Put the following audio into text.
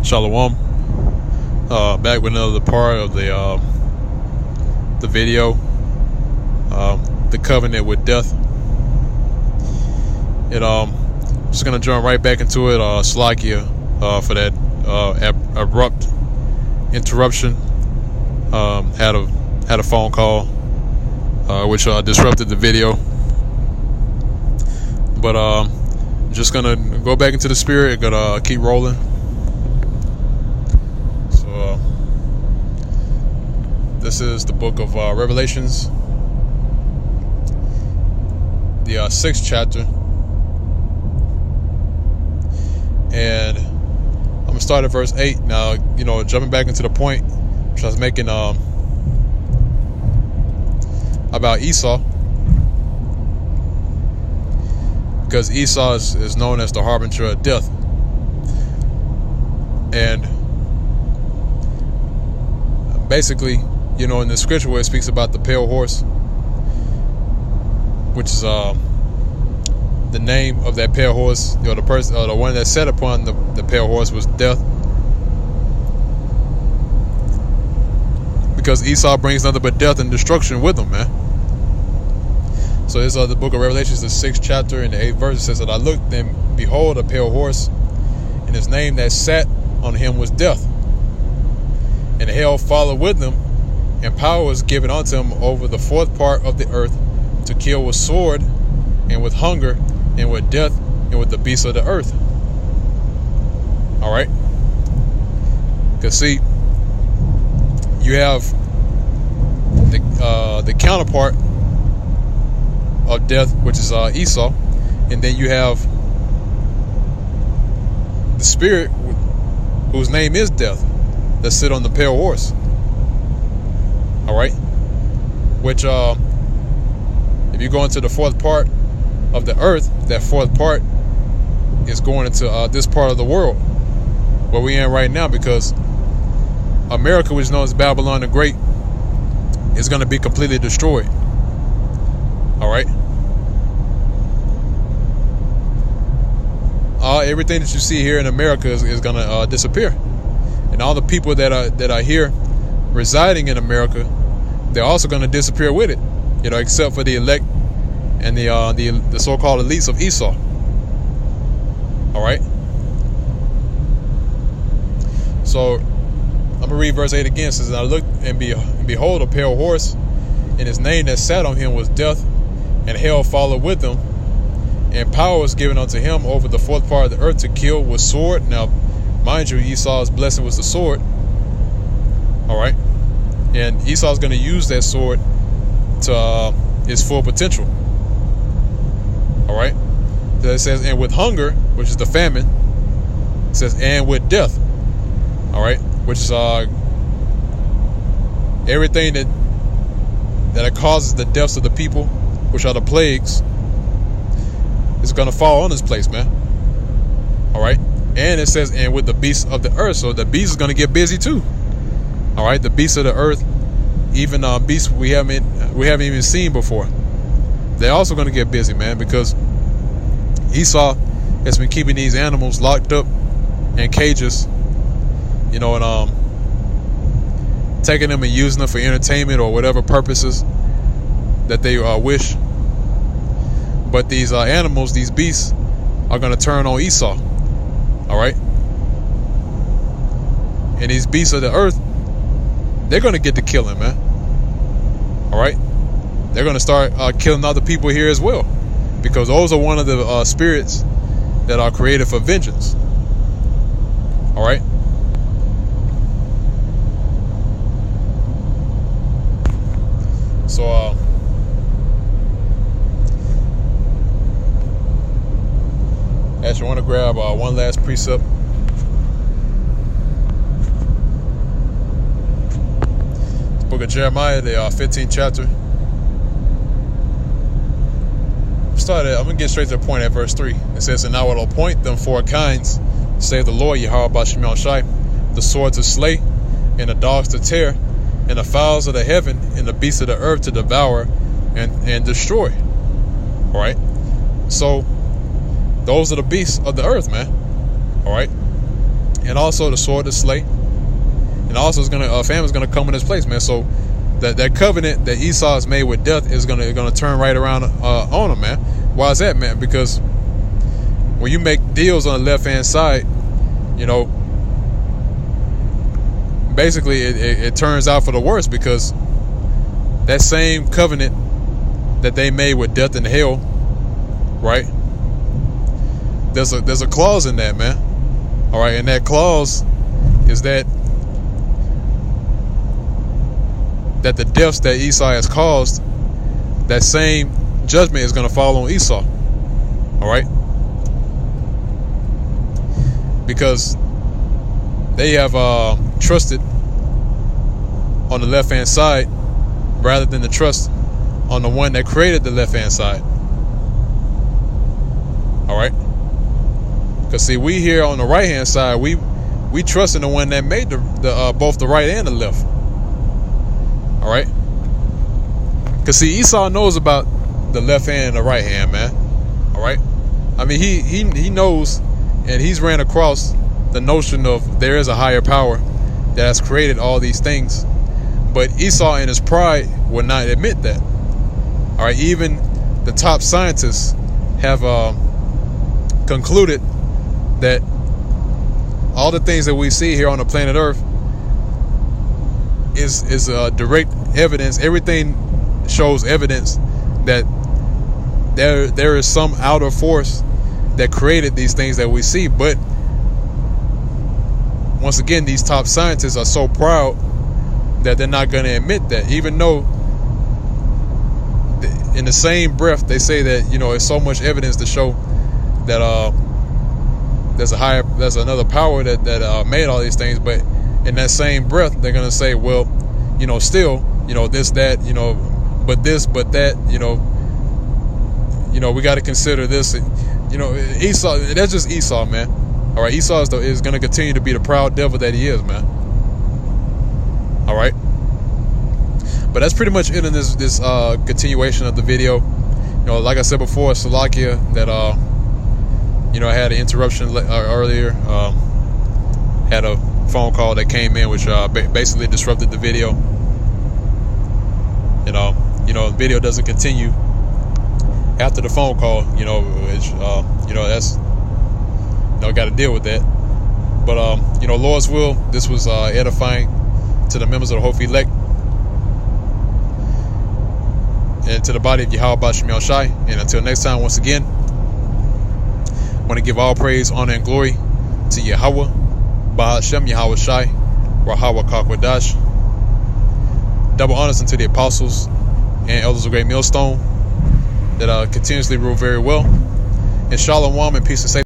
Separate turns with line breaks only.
Shalom. Back with another part of the video, the covenant with death. Just gonna jump right back into it. Slakia for that abrupt interruption. Had a phone call which disrupted the video, but just gonna go back into the spirit. Gonna keep rolling. So this is the book of Revelations, the 6th chapter, and I'm gonna start at verse 8. Now, jumping back into the point which I was making about Esau, because Esau is known as the harbinger of death. And basically, in the scripture where it speaks about the pale horse, which is the name of that pale horse, the person, the one that sat upon the pale horse was death, because Esau brings nothing but death and destruction with him, man. So this the book of Revelations, the 6th chapter, and the 8th verse. It says that I looked, and behold, a pale horse, and his name that sat on him was death, and hell followed with him, and power was given unto him over the fourth part of the earth, to kill with sword, and with hunger, and with death, and with the beasts of the earth. All right, because see, you have the counterpart of death, which is Esau, and then you have the spirit whose name is death, that sit on the pale horse. All right, which if you go into the fourth part of the earth, that fourth part is going into this part of the world where we in right now, because America, which is known as Babylon the Great, is going to be completely destroyed. All right. Everything that you see here in America is going to disappear, and all the people that are here residing in America, they're also going to disappear with it. Except for the elect and the so-called elites of Esau. All right. So I'm gonna read verse 8 again. It says, I looked, and behold, a pale horse, and his name that sat on him was death, and hell followed with him, and power was given unto him over the fourth part of the earth, to kill with sword. Now, mind you, Esau's blessing was the sword. All right, and Esau's going to use that sword to its full potential. All right, so it says, and with hunger, which is the famine. It says, and with death. All right, which is everything that causes the deaths of the people, which are the plagues, is going to fall on this place, man. All right, and it says, and with the beasts of the earth. So the beast is going to get busy too. All right, the beasts of the earth, even beasts we haven't even seen before, they're also going to get busy, man, because Esau has been keeping these animals locked up in cages, and taking them and using them for entertainment or whatever purposes that they wish. But these animals, these beasts, are going to turn on Esau. All right, and these beasts of the earth, they're going to get to killing, man. All right, they're going to start killing other people here as well, because those are one of the spirits that are created for vengeance. All right. So actually, I want to grab one last precept. It's the book of Jeremiah, the 15th chapter. I'm going to get straight to the point at verse 3. It says, and I will appoint them four kinds, saith the Lord Yahweh Bashim Shai, the sword to slay, and the dogs to tear, and the fowls of the heaven, and the beasts of the earth to devour and destroy. All right. So those are the beasts of the earth, man. All right. and also the sword to slay, and also it's gonna famine's gonna come in this place, man. So that covenant that Esau has made with death is gonna turn right around on him, man. Why is that, man? Because when you make deals on the left hand side, you know, basically it turns out for the worse, because that same covenant that they made with death and hell, right? There's a clause in that, man. All right, and that clause is that the deaths that Esau has caused, that same judgment is going to fall on Esau. All right, because they have trusted on the left hand side rather than the trust on the one that created the left hand side. All right, because see, we here on the right hand side, we trust in the one that made the both the right and the left. All right, because see, Esau knows about the left hand and the right hand, man. All right, I mean, he knows, and he's ran across the notion of there is a higher power that has created all these things, but Esau in his pride would not admit that. All right, even the top scientists have concluded that all the things that we see here on the planet Earth is direct evidence. Everything shows evidence that there is some outer force that created these things that we see. But once again, these top scientists are so proud that they're not going to admit that, even though in the same breath they say that, you know, it's so much evidence to show that there's another power that made all these things. But in that same breath, they're gonna say, well, you know, still, you know, this, that, you know, but this, but that, you know, we got to consider this, you know. Esau, that's just Esau, man. All right, Esau is gonna continue to be the proud devil that he is, man. All right, but that's pretty much it in this continuation of the video. You know, like I said before, Salakia, that you know, I had an interruption earlier. Had a phone call that came in, which basically disrupted the video. You know, the video doesn't continue after the phone call. You know, you know, that's, you know, got to deal with that. But you know, Lord's will, this was edifying to the members of the Hof elect and to the body of Yahweh B'Shem Shai. And until next time, once again, I want to give all praise, honor, and glory to Yahweh B'Shem Yahweh Shai, Rahawa Kakwadash. Double honors unto the apostles and elders of Great Millstone that continuously rule very well. And shalom and peace and safety.